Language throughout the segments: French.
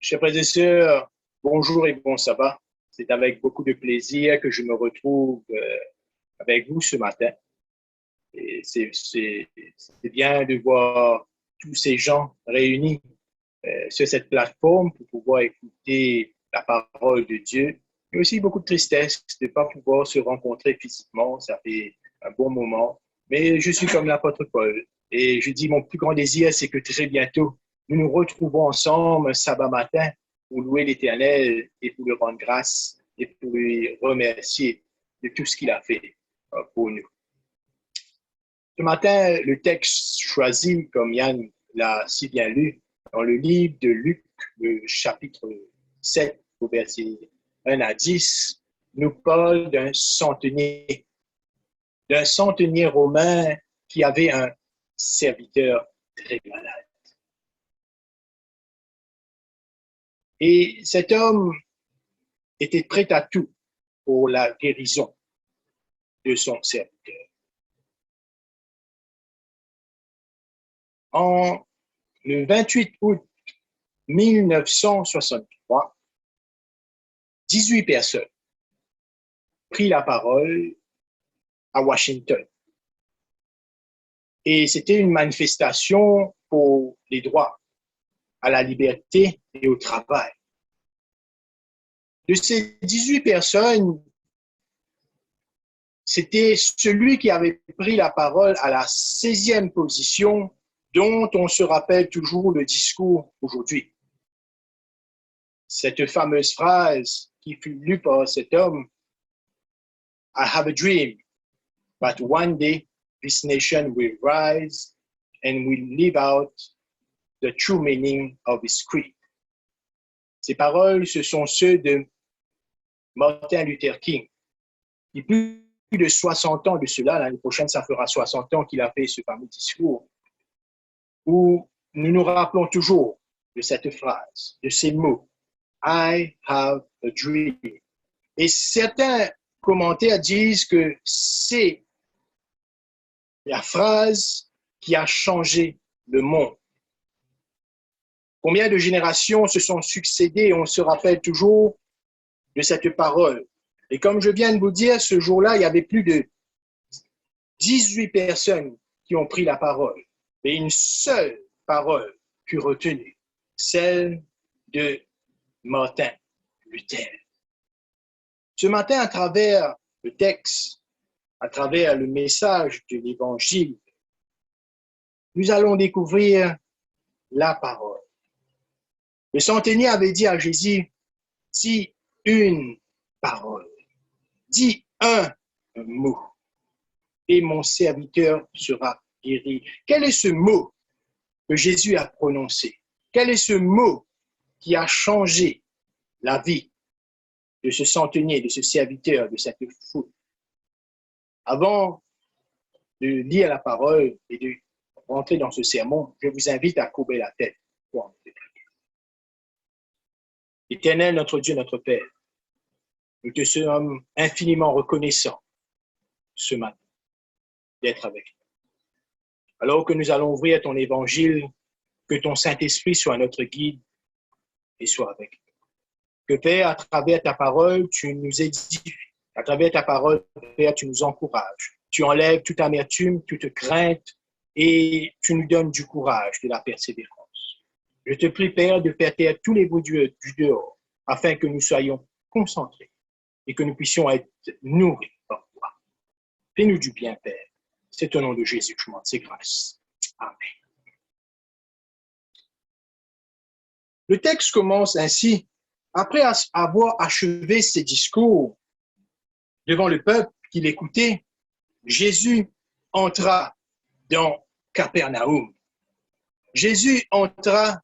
Chers frères et sœurs, bonjour et bon sabbat. C'est avec beaucoup de plaisir que je me retrouve avec vous ce matin. Et c'est bien de voir tous ces gens réunis sur cette plateforme pour pouvoir écouter la parole de Dieu. Il y a aussi beaucoup de tristesse de ne pas pouvoir se rencontrer physiquement. Ça fait un bon moment. Mais je suis comme l'apôtre Paul. Et je dis, mon plus grand désir, c'est que très bientôt, nous nous retrouvons ensemble un sabbat matin pour louer l'Éternel et pour lui rendre grâce et pour lui remercier de tout ce qu'il a fait pour nous. Ce matin, le texte choisi, comme Yann l'a si bien lu, dans le livre de Luc, le chapitre 7, au verset 1 à 10, nous parle d'un centenier romain qui avait un serviteur très malade. Et cet homme était prêt à tout pour la guérison de son serviteur. Le 28 août 1963, 18 personnes prirent la parole à Washington. Et c'était une manifestation pour les droits à la liberté et au travail. De ces 18 personnes, c'était celui qui avait pris la parole à la 16e position, dont on se rappelle toujours le discours aujourd'hui. Cette fameuse phrase qui fut lue par cet homme, I have a dream, but one day this nation will rise and will live out the true meaning of his creed. Ces paroles, ce sont ceux de Martin Luther King, qui plus de 60 ans de cela, l'année prochaine, ça fera 60 ans qu'il a fait ce fameux discours, où nous nous rappelons toujours de cette phrase, de ces mots, I have a dream. Et certains commentaires disent que c'est la phrase qui a changé le monde. Combien de générations se sont succédées, on se rappelle toujours de cette parole. Et comme je viens de vous dire, ce jour-là, il y avait plus de 18 personnes qui ont pris la parole. Et une seule parole fut retenue, celle de Martin Luther. Ce matin, à travers le texte, à travers le message de l'Évangile, nous allons découvrir la parole. Le centenier avait dit à Jésus, dis une parole, dis un mot, et mon serviteur sera guéri. Quel est ce mot que Jésus a prononcé? Quel est ce mot qui a changé la vie de ce centenier, de ce serviteur, de cette foule? Avant de lire la parole et de rentrer dans ce sermon, je vous invite à courber la tête pour en prier. Éternel, notre Dieu, notre Père, nous te sommes infiniment reconnaissants ce matin d'être avec nous. Alors que nous allons ouvrir ton évangile, que ton Saint-Esprit soit notre guide et soit avec nous. Que Père, à travers ta parole, tu nous édifies. À travers ta parole, Père, tu nous encourages. Tu enlèves toute amertume, toute crainte et tu nous donnes du courage, de la persévérance. Je te prie, Père, de faire taire tous les bruits du dehors afin que nous soyons concentrés et que nous puissions être nourris par toi. Fais-nous du bien, Père. C'est au nom de Jésus que je demande ces grâces. Amen. Le texte commence ainsi. Après avoir achevé ses discours devant le peuple qui l'écoutait, Jésus entra dans Capernaum. Jésus entra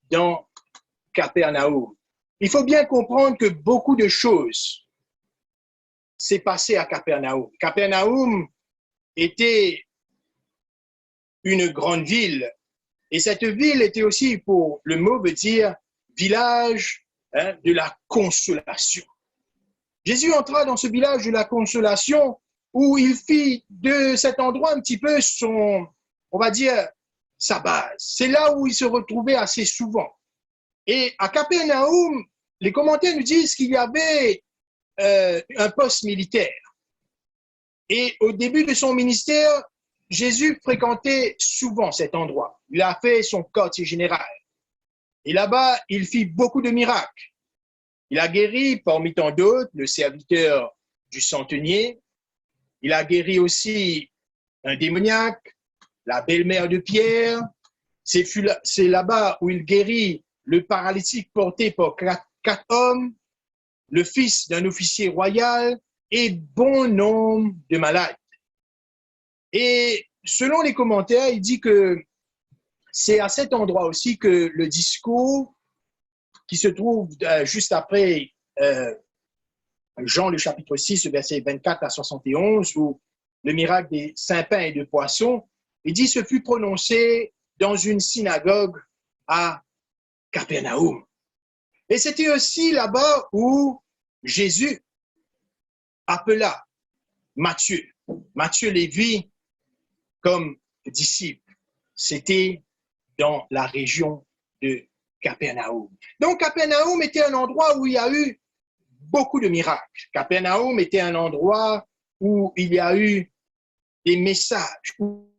dans Capernaum. Il faut bien comprendre que beaucoup de choses s'est passé à Capernaum. Capernaum était une grande ville. Et cette ville était aussi, pour le mot veut dire, village de la consolation. Jésus entra dans ce village de la consolation où il fit de cet endroit un petit peu son, on va dire, sa base. C'est là où il se retrouvait assez souvent. Et à Capernaum, les commentaires nous disent qu'il y avait un poste militaire. Et au début de son ministère, Jésus fréquentait souvent cet endroit. Il a fait son quartier général. Et là-bas, il fit beaucoup de miracles. Il a guéri, parmi tant d'autres, le serviteur du centenier. Il a guéri aussi un démoniaque, la belle-mère de Pierre. C'est là-bas où il guérit le paralytique porté par quatre hommes, le fils d'un officier royal et bon nombre de malades. Et selon les commentaires, il dit que c'est à cet endroit aussi que le discours qui se trouve juste après Jean le chapitre 6, versets 24 à 71, où le miracle des 5 pains et 2 poissons, il dit ce fut prononcé dans une synagogue à Capernaum. Et c'était aussi là-bas où Jésus appela Matthieu. Matthieu les vit comme disciple. C'était dans la région de Capernaum. Donc, Capernaum était un endroit où il y a eu beaucoup de miracles. Capernaum était un endroit où il y a eu des messages, où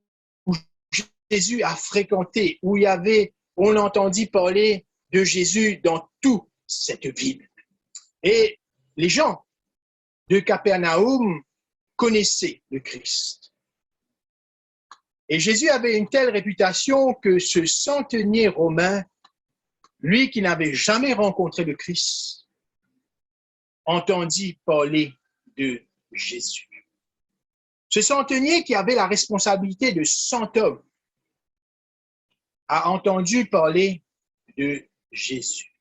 Jésus a fréquenté, où on entendit parler de Jésus dans toute cette ville. Et les gens de Capernaum connaissaient le Christ. Et Jésus avait une telle réputation que ce centenier romain, lui qui n'avait jamais rencontré le Christ, entendit parler de Jésus. Ce centenier qui avait la responsabilité de 100 hommes a entendu parler de Jésus.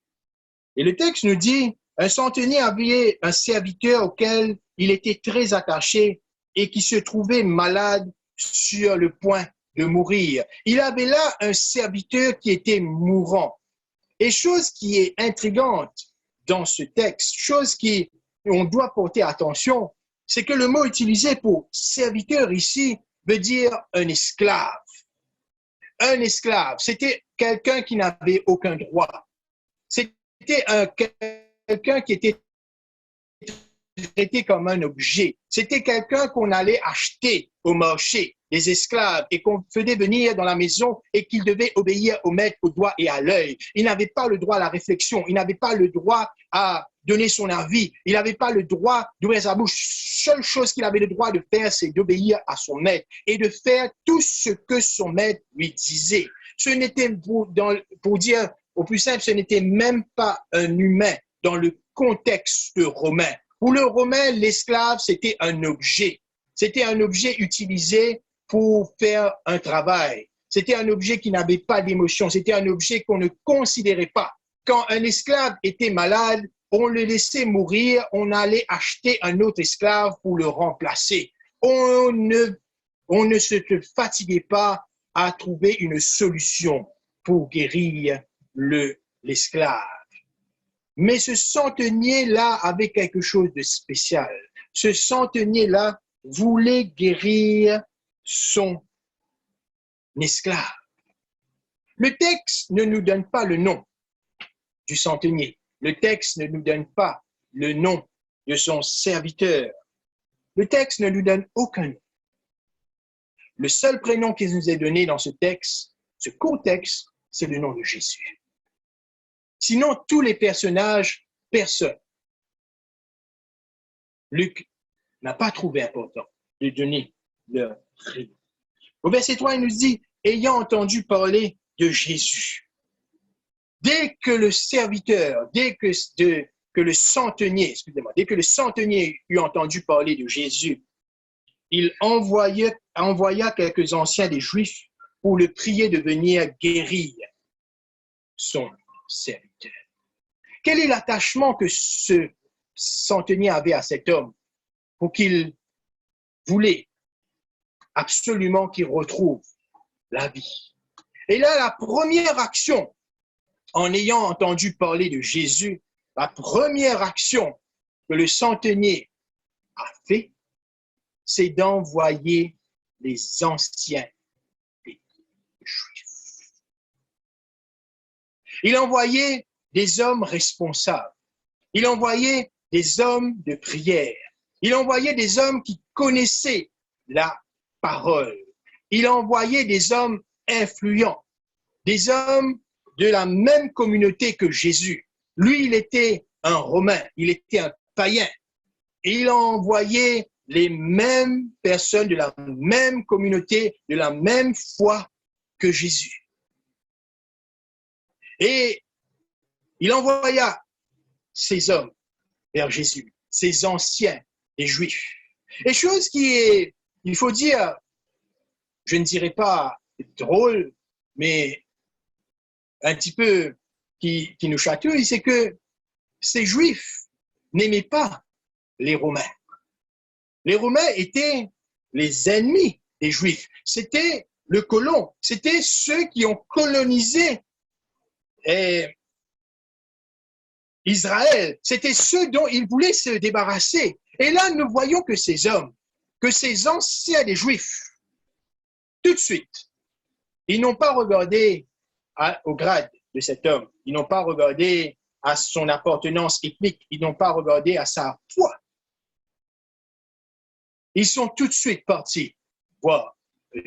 Et le texte nous dit, un centenier avait un serviteur auquel il était très attaché et qui se trouvait malade sur le point de mourir. Il avait là un serviteur qui était mourant. Et chose qui est intrigante dans ce texte, chose qui on doit porter attention, c'est que le mot utilisé pour serviteur ici veut dire un esclave. Un esclave, c'était quelqu'un qui n'avait aucun droit. C'était quelqu'un qui était traité comme un objet. C'était quelqu'un qu'on allait acheter au marché, des esclaves, et qu'on faisait venir dans la maison et qu'il devait obéir au maître, au doigt et à l'œil. Il n'avait pas le droit à la réflexion, il n'avait pas le droit à donner son avis, il n'avait pas le droit d'ouvrir sa bouche. Seule chose qu'il avait le droit de faire, c'est d'obéir à son maître et de faire tout ce que son maître lui disait. Ce n'était, pour dire au plus simple, ce n'était même pas un humain dans le contexte romain. Pour le Romain, l'esclave, c'était un objet. C'était un objet utilisé pour faire un travail. C'était un objet qui n'avait pas d'émotion. C'était un objet qu'on ne considérait pas. Quand un esclave était malade, on le laissait mourir, on allait acheter un autre esclave pour le remplacer. On ne se fatiguait pas à trouver une solution pour guérir l'esclave. Mais ce centenier-là avait quelque chose de spécial. Ce centenier-là voulait guérir son esclave. Le texte ne nous donne pas le nom du centenier. Le texte ne nous donne pas le nom de son serviteur. Le texte ne nous donne aucun nom. Le seul prénom qui nous est donné dans ce texte, ce court texte, c'est le nom de Jésus. Sinon, tous les personnages, personne. Luc n'a pas trouvé important de donner leur prénom. Au verset 3, il nous dit, ayant entendu parler de Jésus. Dès que le serviteur, dès que le centenier eut entendu parler de Jésus, il envoya quelques anciens des Juifs pour le prier de venir guérir son serviteur. Quel est l'attachement que ce centenier avait à cet homme pour qu'il voulait absolument qu'il retrouve la vie? Et là, la première action, en ayant entendu parler de Jésus, la première action que le centenier a fait, c'est d'envoyer les anciens des Juifs. Il envoyait des hommes responsables. Il envoyait des hommes de prière. Il envoyait des hommes qui connaissaient la parole. Il envoyait des hommes influents, des hommes de la même communauté que Jésus. Lui, il était un Romain, il était un païen. Et il envoyait les mêmes personnes de la même communauté, de la même foi que Jésus. Et il envoya ces hommes vers Jésus, ces anciens, les Juifs. Et chose qui est, il faut dire, je ne dirais pas drôle, mais un petit peu qui nous chatouille, c'est que ces Juifs n'aimaient pas les Romains. Les Romains étaient les ennemis des Juifs. C'était le colon, c'était ceux qui ont colonisé Israël. C'était ceux dont ils voulaient se débarrasser. Et là, nous voyons que ces hommes, que ces anciens des Juifs, tout de suite, ils n'ont pas regardé au grade de cet homme. Ils n'ont pas regardé à son appartenance ethnique. Ils n'ont pas regardé à sa foi. Ils sont tout de suite partis voir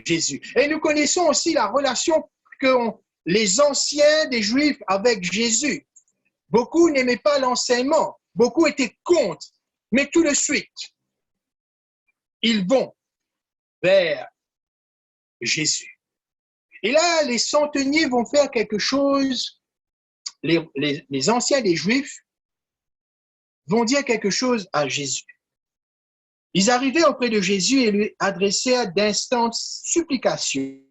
Jésus. Et nous connaissons aussi la relation qu'ont les anciens des Juifs avec Jésus. Beaucoup n'aimaient pas l'enseignement. Beaucoup étaient contre. Mais tout de suite, ils vont vers Jésus. Et là, les centeniers vont faire quelque chose. Les anciens des Juifs vont dire quelque chose à Jésus. Ils arrivaient auprès de Jésus et lui adressèrent d'instantes supplications.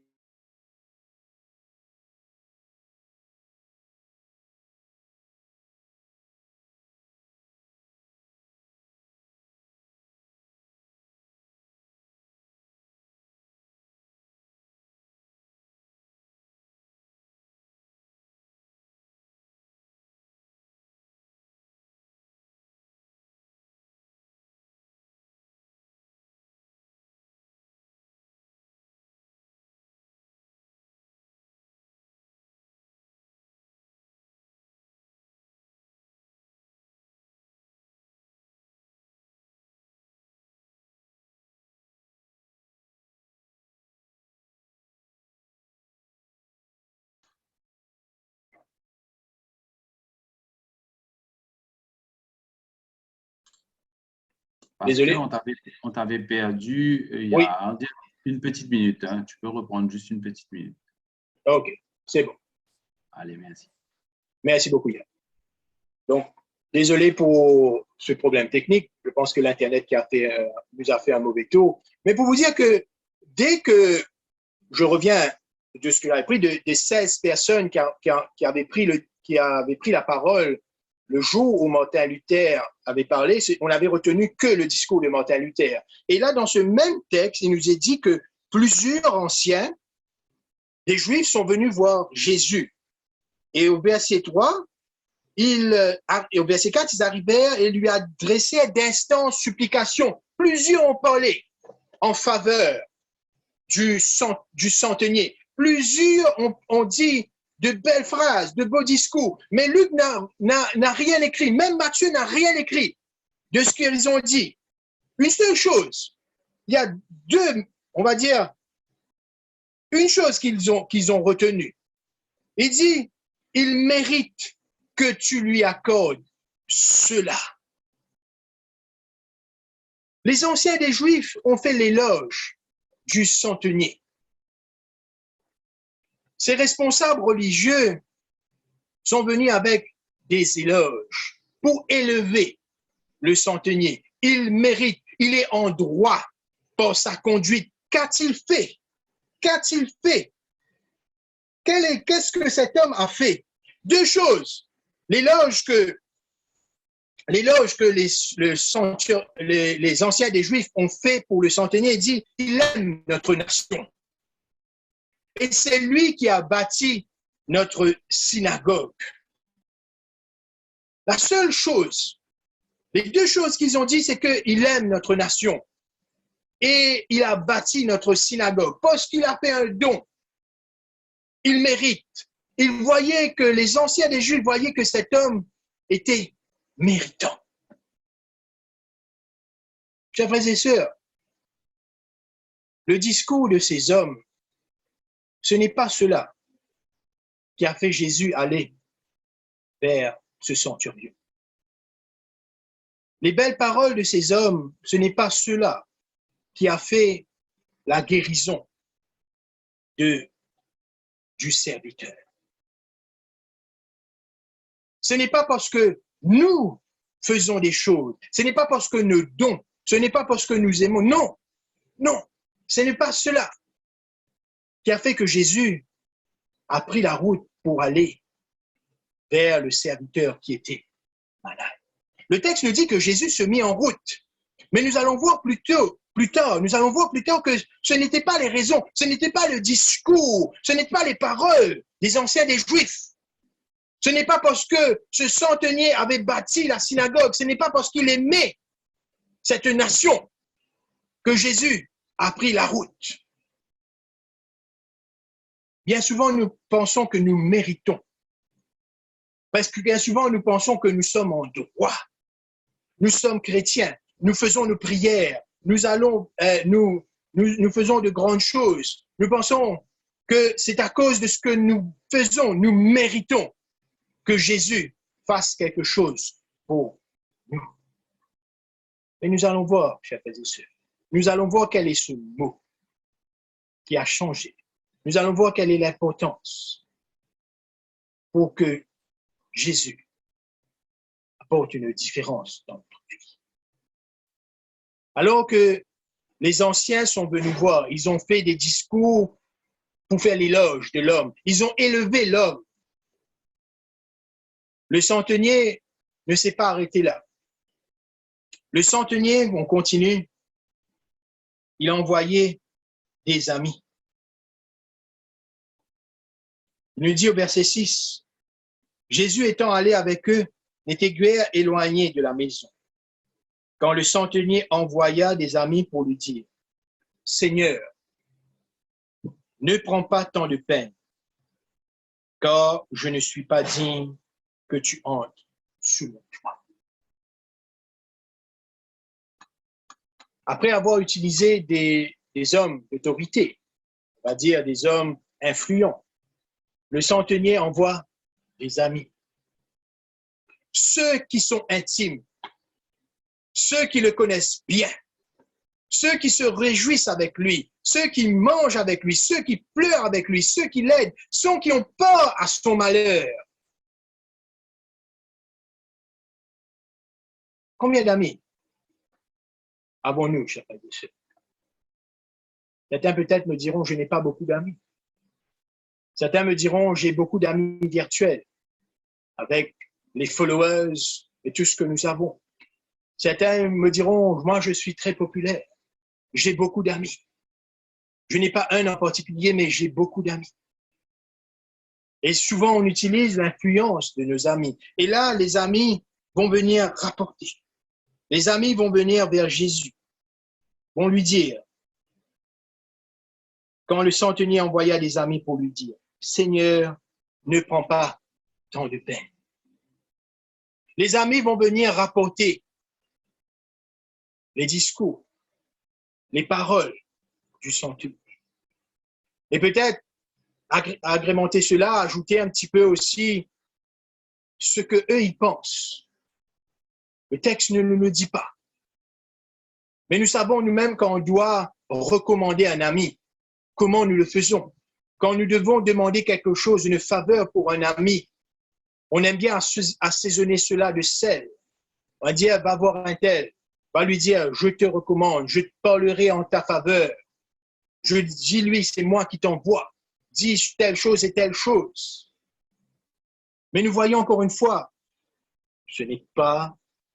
Désolé. On t'avait perdu il y Oui. a une petite minute. Hein. Tu peux reprendre juste une petite minute. OK, c'est bon. Allez, merci. Merci beaucoup, Yann. Donc, désolé pour ce problème technique. Je pense que l'Internet nous a fait un mauvais tour. Mais pour vous dire que dès que je reviens de ce que j'avais pris, des 16 personnes qui avaient pris la parole le jour où Martin Luther avait parlé, on n'avait retenu que le discours de Martin Luther. Et là, dans ce même texte, il nous est dit que plusieurs anciens des Juifs sont venus voir Jésus. Et au verset 3, et au verset 4, ils arrivèrent et lui adressèrent d'instantes supplications. Plusieurs ont parlé en faveur du centenier. Plusieurs ont dit de belles phrases, de beaux discours. Mais Luc n'a rien écrit. Même Matthieu n'a rien écrit de ce qu'ils ont dit. Une seule chose. Il y a deux, on va dire, une chose qu'ils ont retenue. Il dit, il mérite que tu lui accordes cela. Les anciens des Juifs ont fait l'éloge du centenier. Ces responsables religieux sont venus avec des éloges pour élever le centenier. Il mérite, il est en droit par sa conduite. Qu'a-t-il fait? Qu'a-t-il fait? Qu'est-ce que cet homme a fait? Deux choses. L'éloge que les anciens des Juifs ont fait pour le centenier, il dit, il aime notre nation. Et c'est lui qui a bâti notre synagogue. La seule chose, les deux choses qu'ils ont dit, c'est qu'il aime notre nation. Et il a bâti notre synagogue. Parce qu'il a fait un don, il mérite ils voyaient que les anciens des Juifs voyaient que cet homme était méritant. Chers frères et sœurs, le discours de ces hommes, ce n'est pas cela qui a fait Jésus aller vers ce centurion. Les belles paroles de ces hommes, ce n'est pas cela qui a fait la guérison du serviteur. Ce n'est pas parce que nous faisons des choses, ce n'est pas parce que nous dons, ce n'est pas parce que nous aimons, non, non, ce n'est pas cela qui a fait que Jésus a pris la route pour aller vers le serviteur qui était malade. Le texte nous dit que Jésus se mit en route, mais nous allons voir plus tard que ce n'étaient pas les raisons, ce n'était pas le discours, ce n'étaient pas les paroles des anciens des Juifs. Ce n'est pas parce que ce centenier avait bâti la synagogue, ce n'est pas parce qu'il aimait cette nation que Jésus a pris la route. Bien souvent, nous pensons que nous méritons. Parce que bien souvent, nous pensons que nous sommes en droit. Nous sommes chrétiens, nous faisons nos prières, nous faisons de grandes choses. Nous pensons que c'est à cause de ce que nous faisons, nous méritons que Jésus fasse quelque chose pour nous. Et nous allons voir, chers frères et sœurs, nous allons voir quel est ce mot qui a changé. Nous allons voir quelle est l'importance pour que Jésus apporte une différence dans notre vie. Alors que les anciens sont venus voir, ils ont fait des discours pour faire l'éloge de l'homme. Ils ont élevé l'homme. Le centenier ne s'est pas arrêté là. Le centenier, on continue, il a envoyé des amis. Il nous dit au verset 6, Jésus étant allé avec eux, n'était guère éloigné de la maison. Quand le centenier envoya des amis pour lui dire, Seigneur, ne prends pas tant de peine, car je ne suis pas digne que tu entres sous mon toit. Après avoir utilisé des hommes d'autorité, on va dire des hommes influents, le centenier envoie des amis. Ceux qui sont intimes, ceux qui le connaissent bien, ceux qui se réjouissent avec lui, ceux qui mangent avec lui, ceux qui pleurent avec lui, ceux qui l'aident, ceux qui ont peur à son malheur. Combien d'amis avons-nous, chers frères et sœurs? Certains peut-être me diront, je n'ai pas beaucoup d'amis. Certains me diront, j'ai beaucoup d'amis virtuels avec les followers et tout ce que nous avons. Certains me diront, moi je suis très populaire, j'ai beaucoup d'amis. Je n'ai pas un en particulier, mais j'ai beaucoup d'amis. Et souvent on utilise l'influence de nos amis. Et là, les amis vont venir rapporter. Les amis vont venir vers Jésus, vont lui dire, quand le centenier envoya des amis pour lui dire, Seigneur, ne prends pas tant de peine. Les amis vont venir rapporter les discours, les paroles du centurion. Et peut-être agrémenter cela, ajouter un petit peu aussi ce que eux ils pensent. Le texte ne nous dit pas. Mais nous savons nous-mêmes quand on doit recommander un ami, comment nous le faisons. Quand nous devons demander quelque chose, une faveur pour un ami, on aime bien assaisonner cela de sel. On va dire, va voir un tel, va lui dire, je te recommande, je te parlerai en ta faveur. Je dis lui, c'est moi qui t'envoie. Dis telle chose et telle chose. Mais nous voyons encore une fois, ce n'est pas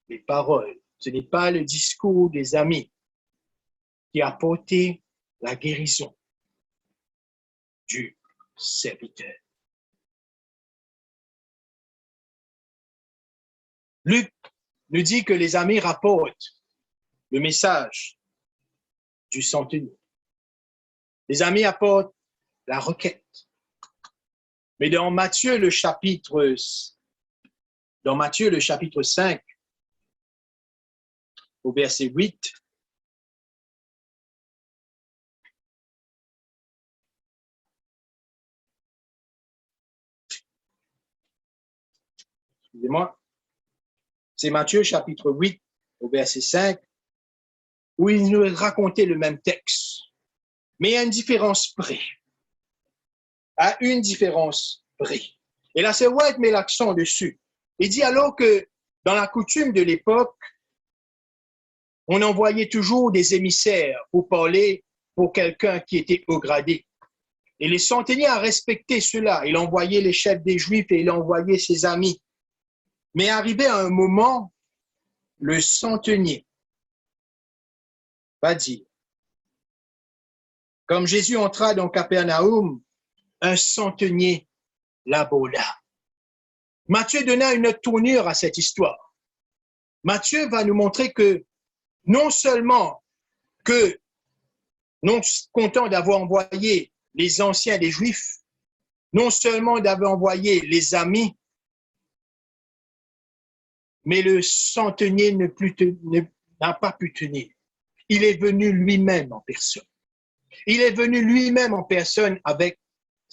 les paroles, ce n'est pas le discours des amis qui a apporté la guérison du serviteur. Luc nous dit que les amis rapportent le message du centenier. Les amis apportent la requête. Mais dans Matthieu, le chapitre 5, au verset 8, excusez-moi, c'est Matthieu, chapitre 8, au verset 5, où il nous racontait le même texte, mais à une différence près. À une différence près. Et là, c'est White met l'accent dessus. Il dit alors que dans la coutume de l'époque, on envoyait toujours des émissaires pour parler pour quelqu'un qui était haut gradé. Et les centeniers a respecté cela. Il envoyait les chefs des Juifs et il envoyait ses amis. Mais arrivé à un moment, le centenier va dire, comme Jésus entra dans Capernaum, un centenier l'aborda. Matthieu donna une tournure à cette histoire. Matthieu va nous montrer que non seulement que, non content d'avoir envoyé les anciens des Juifs, non seulement d'avoir envoyé les amis, mais le centenier n'a pas pu tenir. Il est venu lui-même en personne. Il est venu lui-même en personne avec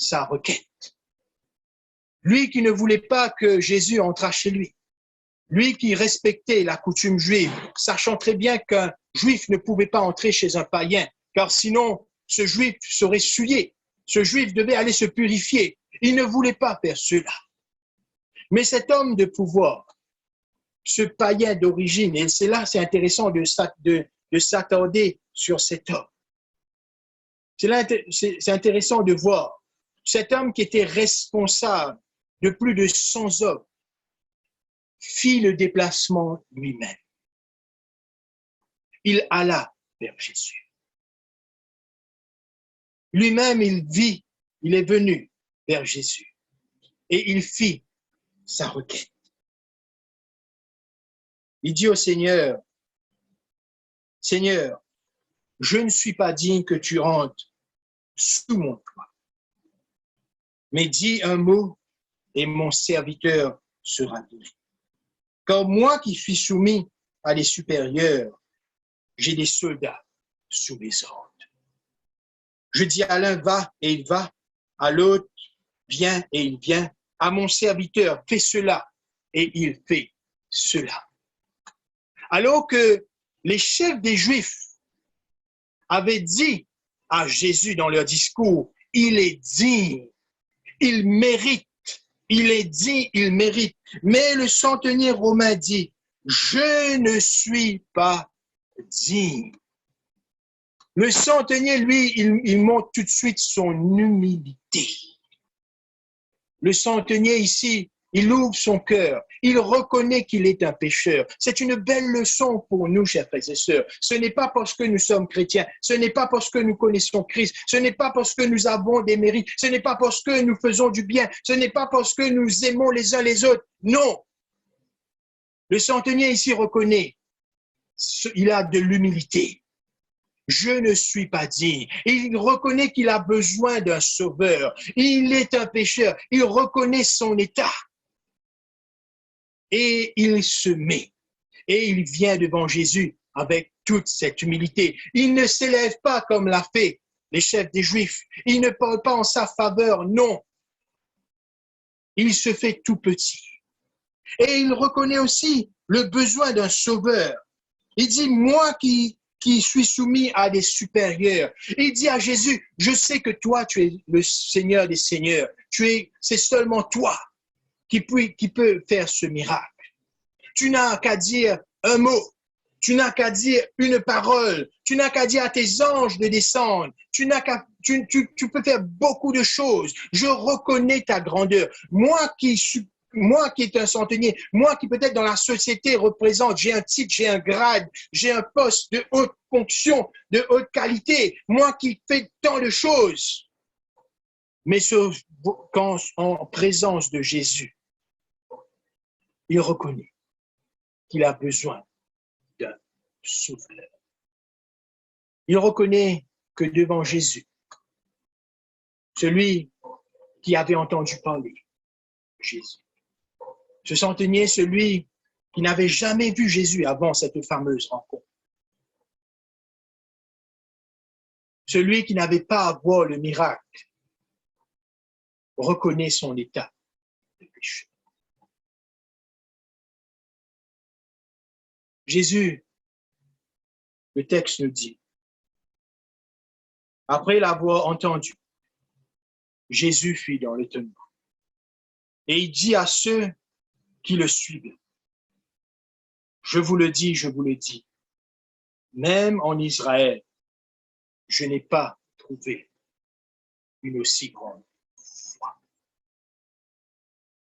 sa requête. Lui qui ne voulait pas que Jésus entrât chez lui. Lui qui respectait la coutume juive, sachant très bien qu'un juif ne pouvait pas entrer chez un païen, car sinon ce juif serait souillé. Ce juif devait aller se purifier. Il ne voulait pas faire cela. Mais cet homme de pouvoir, ce païen d'origine, et c'est là, c'est intéressant de s'attarder sur cet homme. C'est intéressant de voir cet homme qui était responsable de plus de 100 hommes, fit le déplacement lui-même. Il alla vers Jésus. Lui-même, il est venu vers Jésus et il fit sa requête. Il dit au Seigneur, « Seigneur, je ne suis pas digne que tu rentres sous mon toit, mais dis un mot et mon serviteur sera guéri. Car moi qui suis soumis à des supérieurs, j'ai des soldats sous mes ordres. Je dis à l'un, va et il va, à l'autre, viens et il vient, à mon serviteur, fais cela et il fait cela. » Alors que les chefs des Juifs avaient dit à Jésus dans leur discours, il est digne, il mérite, il est digne, il mérite. Mais le centenier romain dit, je ne suis pas digne. Le centenier, lui, il montre tout de suite son humilité. Le centenier ici, il ouvre son cœur, il reconnaît qu'il est un pécheur. C'est une belle leçon pour nous, chers frères et sœurs. Ce n'est pas parce que nous sommes chrétiens, ce n'est pas parce que nous connaissons Christ, ce n'est pas parce que nous avons des mérites, ce n'est pas parce que nous faisons du bien, ce n'est pas parce que nous aimons les uns les autres. Non! Le centenier ici reconnaît, il a de l'humilité. Je ne suis pas digne. Il reconnaît qu'il a besoin d'un sauveur. Il est un pécheur. Il reconnaît son état. Et il se met. Et il vient devant Jésus avec toute cette humilité. Il ne s'élève pas comme l'a fait les chefs des Juifs. Il ne parle pas en sa faveur, non. Il se fait tout petit. Et il reconnaît aussi le besoin d'un sauveur. Il dit, moi qui suis soumis à des supérieurs. Il dit à Jésus, je sais que toi, tu es le Seigneur des Seigneurs. C'est seulement toi qui peut faire ce miracle. Tu n'as qu'à dire un mot. Tu n'as qu'à dire une parole. Tu n'as qu'à dire à tes anges de descendre. Tu peux faire beaucoup de choses. Je reconnais ta grandeur. Moi qui est un centenier, moi qui peut-être dans la société représente, j'ai un titre, j'ai un grade, j'ai un poste de haute fonction, de haute qualité, moi qui fais tant de choses. Mais quand en présence de Jésus, il reconnaît qu'il a besoin d'un sauveur. Il reconnaît que devant Jésus, celui qui avait entendu parler de Jésus. Ce centenier, celui qui n'avait jamais vu Jésus avant cette fameuse rencontre. Celui qui n'avait pas à voir le miracle reconnaît son état de péché. Jésus, le texte nous dit, après l'avoir entendu, Jésus fuit dans l'étonnement. Et il dit à ceux qui le suivaient, je vous le dis, même en Israël, je n'ai pas trouvé une aussi grande foi.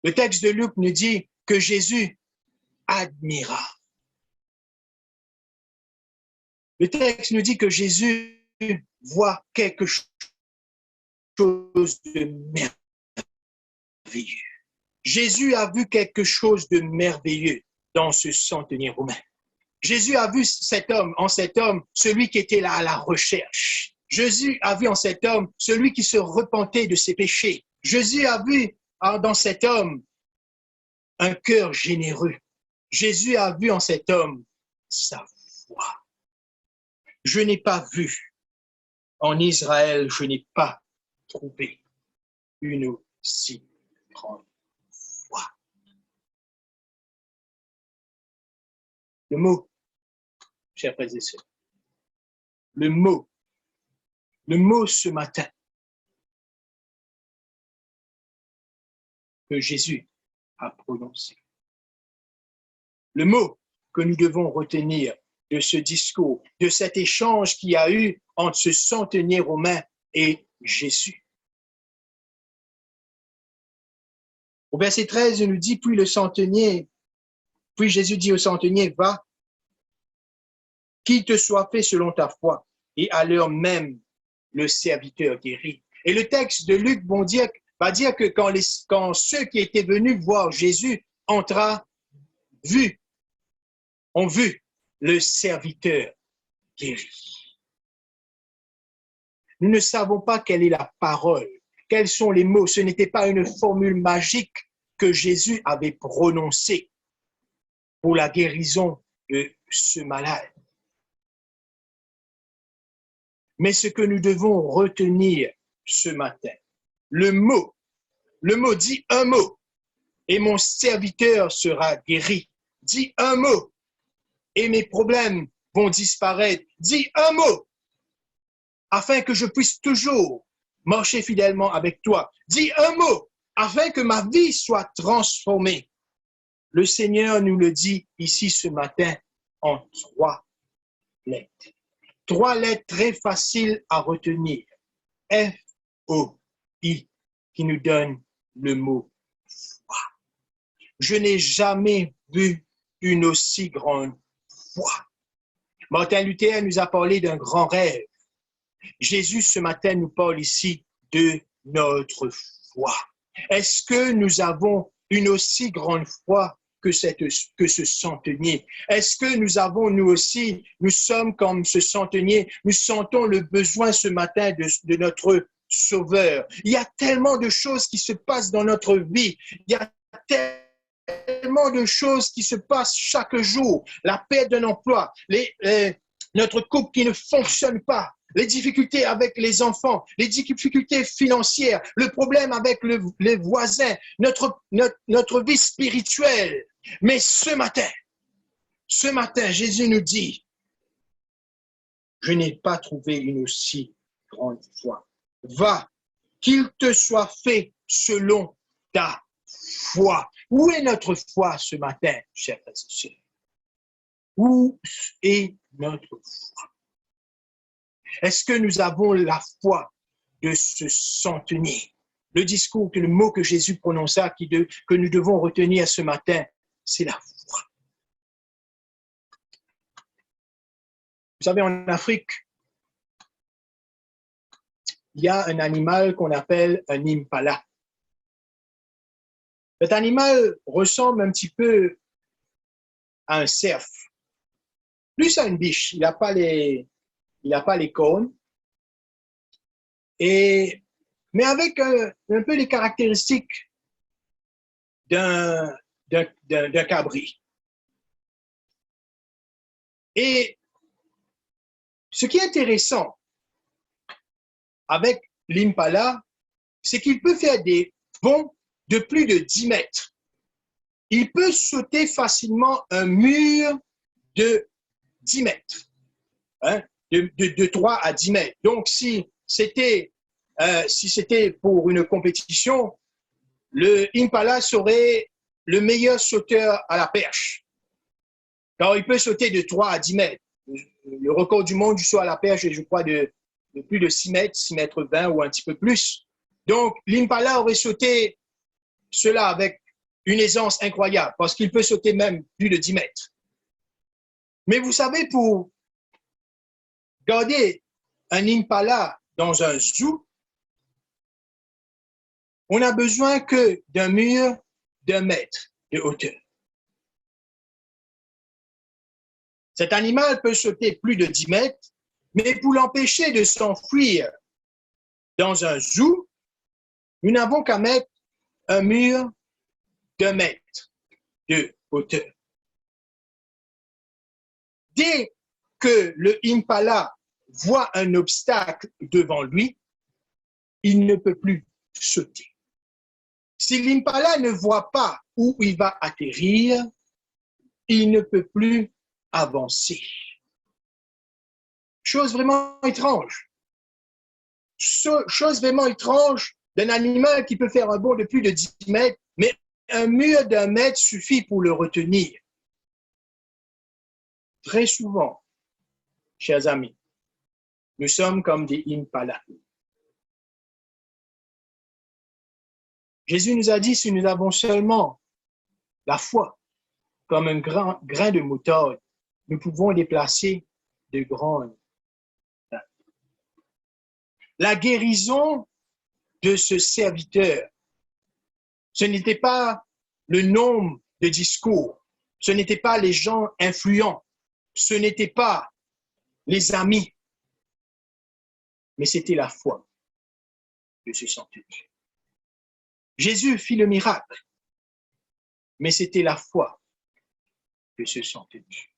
Le texte de Luc nous dit que Jésus admira. Le texte nous dit que Jésus voit quelque chose de merveilleux. Jésus a vu quelque chose de merveilleux dans ce centenier romain. Jésus a vu en cet homme, celui qui était là à la recherche. Jésus a vu en cet homme celui qui se repentait de ses péchés. Jésus a vu dans cet homme un cœur généreux. Jésus a vu en cet homme sa foi. Je n'ai pas vu en Israël, je n'ai pas trouvé une aussi grande foi. Le mot, chers frères et sœurs, le mot ce matin que Jésus a prononcé. Le mot que nous devons retenir de ce discours, de cet échange qu'il y a eu entre ce centenier romain et Jésus. Au verset 13, il nous dit, puis Jésus dit au centenier, va, qu'il te soit fait selon ta foi. Et à l'heure même, le serviteur guérit. Et le texte de Luc va dire que quand ceux qui étaient venus voir Jésus ont vu le serviteur guéri. Nous ne savons pas quelle est la parole, quels sont les mots. Ce n'était pas une formule magique que Jésus avait prononcée pour la guérison de ce malade. Mais ce que nous devons retenir ce matin, le mot dit un mot, et mon serviteur sera guéri. Dis un mot, et mes problèmes vont disparaître. Dis un mot, afin que je puisse toujours marcher fidèlement avec toi. Dis un mot, afin que ma vie soit transformée. Le Seigneur nous le dit ici ce matin en 3 lettres. 3 lettres très faciles à retenir. F-O-I, qui nous donne le mot foi. Je n'ai jamais vu une aussi grande foi. Martin Luther nous a parlé d'un grand rêve. Jésus, ce matin, nous parle ici de notre foi. Est-ce que nous avons une aussi grande foi que ce centenier? Est-ce que nous aussi, nous sommes comme ce centenier, nous sentons le besoin ce matin de notre Sauveur? Il y a tellement de choses qui se passent dans notre vie. Il y a tellement de choses qui se passent chaque jour. La perte d'un emploi, notre couple qui ne fonctionne pas, les difficultés avec les enfants, les difficultés financières, le problème avec les voisins, notre vie spirituelle. Mais ce matin, Jésus nous dit, je n'ai pas trouvé une aussi grande foi. Va, qu'il te soit fait selon ta foi. Où est notre foi ce matin, chers frères et sœurs? Où est notre foi? Est-ce que nous avons la foi de ce centenier? Le discours, le mot que Jésus prononça, que nous devons retenir ce matin, c'est la foi. Vous savez, en Afrique, il y a un animal qu'on appelle un impala. Cet animal ressemble un petit peu à un cerf, plus à une biche. Il n'a pas les cornes. Et mais avec un peu les caractéristiques d'un cabri. Et ce qui est intéressant avec l'impala, c'est qu'il peut faire des bonds de plus de 10 mètres. Il peut sauter facilement un mur de 10 mètres, hein, de 3 à 10 mètres. Donc, si c'était pour une compétition, le impala serait le meilleur sauteur à la perche. Car il peut sauter de 3 à 10 mètres. Le record du monde du saut à la perche est, je crois, de plus de 6 mètres, 6 mètres 20 ou un petit peu plus. Donc, l'impala aurait sauté cela avec une aisance incroyable parce qu'il peut sauter même plus de 10 mètres. Mais vous savez, pour garder un impala dans un zoo, on n'a besoin que d'un mur d'1 mètre de hauteur. Cet animal peut sauter plus de 10 mètres, mais pour l'empêcher de s'enfuir dans un zoo, nous n'avons qu'à mettre un mur d'1 mètre de hauteur. Dès que le impala voit un obstacle devant lui, il ne peut plus sauter. Si l'impala ne voit pas où il va atterrir, il ne peut plus avancer. Chose vraiment étrange. Chose vraiment étrange d'un animal qui peut faire un bond de plus de 10 mètres, mais un mur d'1 mètre suffit pour le retenir. Très souvent, chers amis, nous sommes comme des impalas. Jésus nous a dit, si nous avons seulement la foi, comme un grain de moutarde, nous pouvons déplacer de grandes. La guérison de ce serviteur, ce n'était pas le nombre de discours, ce n'était pas les gens influents, ce n'était pas les amis, mais c'était la foi de ce centenier. Jésus fit le miracle, mais c'était la foi de ce centenier.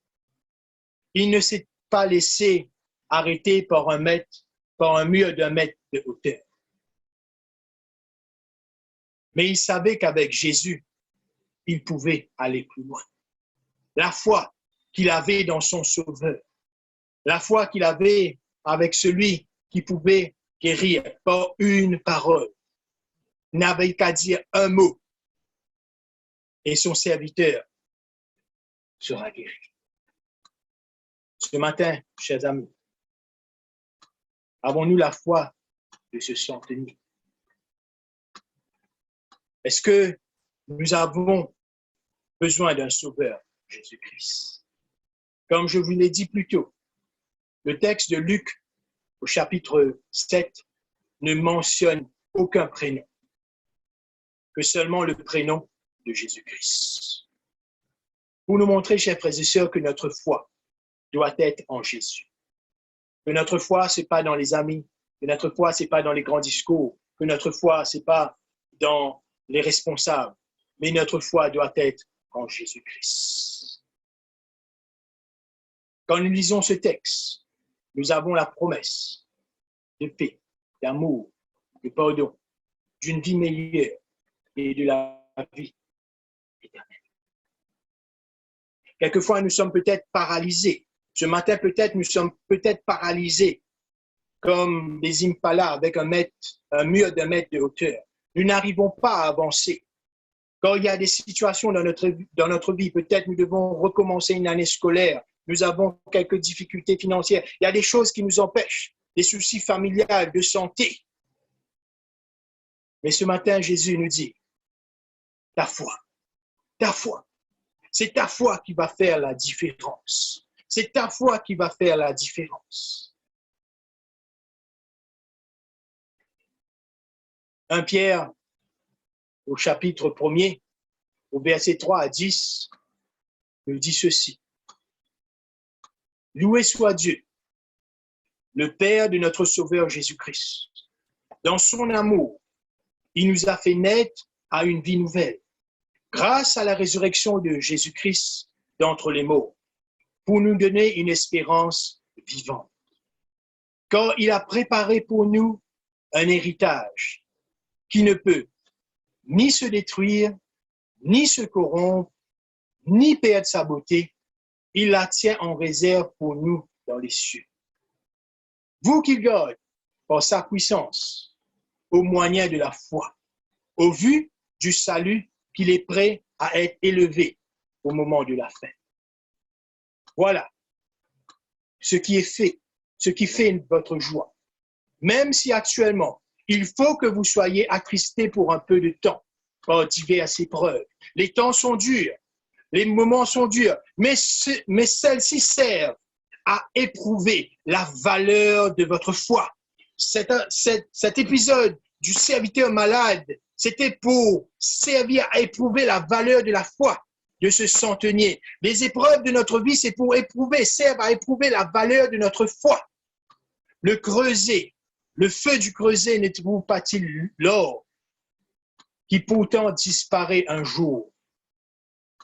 Il ne s'est pas laissé arrêter par un mur d'1 mètre de hauteur. Mais il savait qu'avec Jésus, il pouvait aller plus loin. La foi qu'il avait dans son Sauveur, la foi qu'il avait avec celui qui pouvait guérir par une parole, n'avait qu'à dire un mot et son serviteur sera guéri. Ce matin, chers amis, avons-nous la foi de ce centenier? Est-ce que nous avons besoin d'un sauveur, Jésus-Christ? Comme je vous l'ai dit plus tôt, le texte de Luc au chapitre 7 ne mentionne aucun prénom, que seulement le prénom de Jésus-Christ. Pour nous montrer, chers frères et sœurs, que notre foi doit être en Jésus. Que notre foi, ce n'est pas dans les amis, que notre foi, ce n'est pas dans les grands discours, que notre foi, ce n'est pas dans les responsables, mais notre foi doit être en Jésus-Christ. Quand nous lisons ce texte, nous avons la promesse de paix, d'amour, de pardon, d'une vie meilleure et de la vie éternelle. Quelquefois, nous sommes peut-être paralysés. Ce matin, peut-être, nous sommes peut-être paralysés comme des impalas avec un mur d'1 mètre de hauteur. Nous n'arrivons pas à avancer. Quand il y a des situations dans notre vie, peut-être nous devons recommencer une année scolaire, nous avons quelques difficultés financières, il y a des choses qui nous empêchent, des soucis familiales, de santé. Mais ce matin, Jésus nous dit, ta foi, c'est ta foi qui va faire la différence. C'est ta foi qui va faire la différence. 1 Pierre, au chapitre 1er, au verset 3 à 10, nous dit ceci. Loué soit Dieu, le Père de notre Sauveur Jésus-Christ, Dans son amour, il nous a fait naître à une vie nouvelle, grâce à la résurrection de Jésus-Christ d'entre les morts, pour nous donner une espérance vivante. Car il a préparé pour nous un héritage qui ne peut ni se détruire, ni se corrompre, ni perdre sa beauté. Il la tient en réserve pour nous dans les cieux. Vous qu'il garde par sa puissance, au moyen de la foi, au vu du salut qu'il est prêt à être élevé au moment de la fin. Voilà ce qui est fait, ce qui fait votre joie. Même si actuellement, il faut que vous soyez attristés pour un peu de temps par diverses épreuves. Les temps sont durs, les moments sont durs, mais celles-ci servent à éprouver la valeur de votre foi. Cet épisode du serviteur malade, c'était pour servir à éprouver la valeur de la foi de ce centenier. Les épreuves de notre vie, c'est pour servent à éprouver la valeur de notre foi. Le creuset, le feu du creuset n'éprouve pas-il l'or qui pourtant disparaît un jour,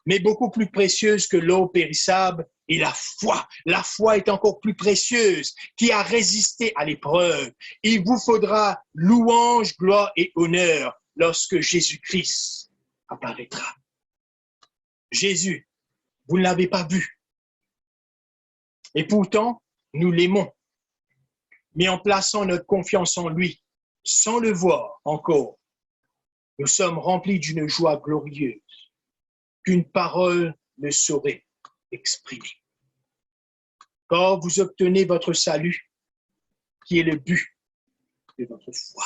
mais beaucoup plus précieuse que l'or périssable est la foi. La foi est encore plus précieuse, qui a résisté à l'épreuve. Il vous faudra louange, gloire et honneur lorsque Jésus-Christ apparaîtra. Jésus, vous ne l'avez pas vu. Et pourtant, nous l'aimons. Mais en plaçant notre confiance en lui, sans le voir encore, nous sommes remplis d'une joie glorieuse qu'une parole ne saurait exprimer. Car vous obtenez votre salut, qui est le but de votre foi.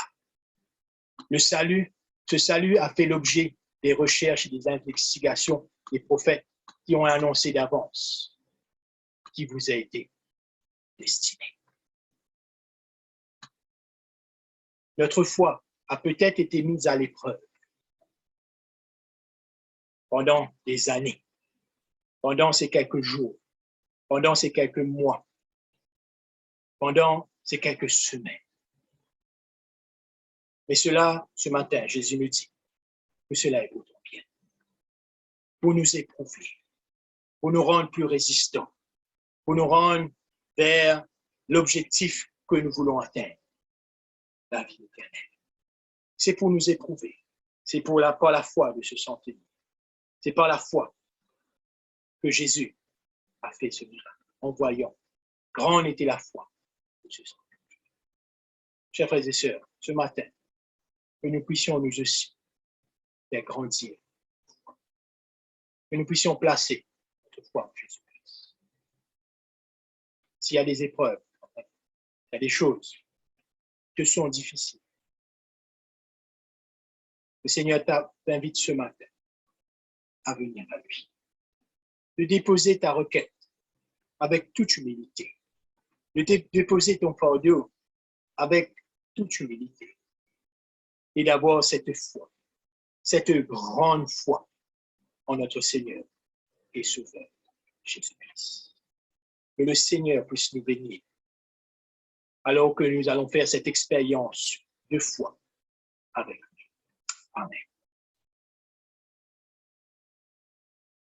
Ce salut a fait l'objet des recherches et des investigations des prophètes qui ont annoncé d'avance qui vous a été destiné. Notre foi a peut-être été mise à l'épreuve pendant des années, pendant ces quelques jours, pendant ces quelques mois, pendant ces quelques semaines. Mais ce matin, Jésus nous dit que cela est pour ton bien, pour nous éprouver, pour nous rendre plus résistants, pour nous rendre vers l'objectif que nous voulons atteindre, la vie éternelle. C'est pour nous éprouver. C'est par la foi de ce centenier. C'est par la foi que Jésus a fait ce miracle, en voyant. Grande était la foi de ce centenier. Chers frères et sœurs, ce matin, que nous puissions nous aussi faire grandir, que nous puissions placer notre foi en Jésus-Christ. S'il y a des épreuves, il y a des choses qui sont difficiles, le Seigneur t'invite ce matin à venir à lui, de déposer ta requête avec toute humilité, de déposer ton fardeau avec toute humilité et d'avoir cette foi, cette grande foi en notre Seigneur et Sauveur Jésus-Christ. Que le Seigneur puisse nous bénir alors que nous allons faire cette expérience de foi avec lui. Amen.